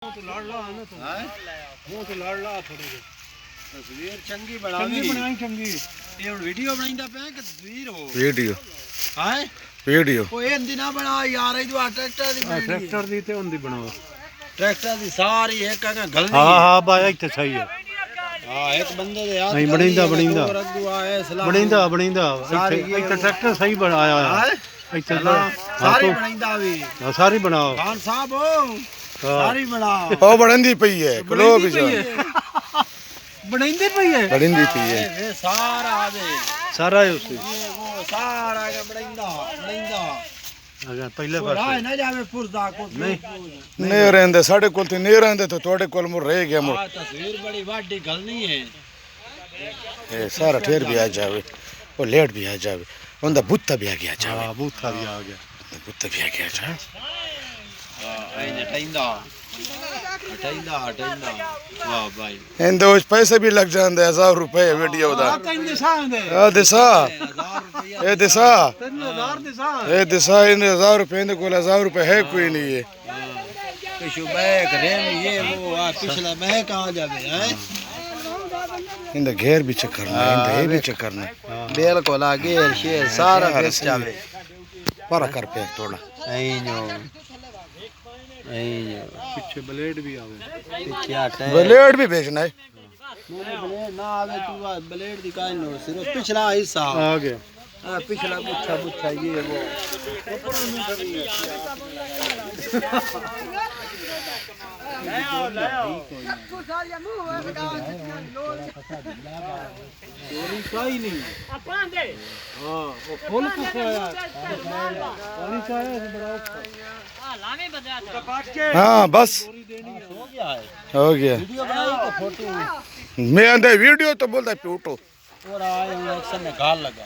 तो लड़ ला ना तू हैं वो तो लड़ ला थोड़े जे तस्वीर चंगी बनाई चंगी ये हुन वीडियो बनाइंदा पे कि तस्वीर हो वीडियो हैं वीडियो ओ ए इंदी ना बना यार ए जो ट्रैक्टर दी बनाई ट्रैक्टर दी ते हुंदी बनाओ ट्रैक्टर दी सारी एक का गलती हां हां बाया इत्थे सही है हां एक बंदे दे हाथ नहीं बणींदा इत्थे ट्रैक्टर सही बनाया है इत्थे सारी बणींदा भी सारी बनाओ खान साहब सारी बनाओ ओ बड़ंदी पई है कलो भी बणींदी पई है बड़ंदी पई है ये सारा दे सारा है उसे ये वो सारा का बणींदा अगर पहले राह ना जावे पुरदा को नहीं रहंदे साडे कोल ते नहीं रहंदे तो तोड़े कोल मुर रह गया मुर तस्वीर बड़ी वाडी गल नहीं है ए सारा ठेर भी आ जावे और लेट भी आ जावे उनदा बुत्ता भी आ गया जावे हां बूथा भी आ गया बुत्ता भी आ गया जावे हां ए हटाइंदा वाह भाई इंदे उस पैसे भी लग जांदे 1000 रुपए वीडियो दा कहीं दिशा दे आ दिशा 1000 ए दिशा 3000 दिशा ए दिशा इन 1000 रुपए इंदे कोल 1000 रुपए है कोई नहीं है पिछू बैग रेम ये वो आ पिछला मैं कहां जावे हैं इंदे घेर भी चेक करना इंदे ये भी चेक करना बिल्कुल आ घेर शेर सारा बेच जावे पर कर पे थोड़ा पीछे ब्लेड भी आवे पीछे आटे ब्लेड भी बेचना है ब्लेड ना आवे तू ब्लेड दी काई नो सिर्फ पिछला हिस्सा आ गया पिछला बुच्छा ये वो कोई नहीं हां वो फुल कुखाया पानी चाहे बड़ा हाँ बस हो गया है हो गया वीडियो बनाई तो फोटो मैं अंदर वीडियो तो बोलता प्यूटो और आए एक्शन में गाल लगा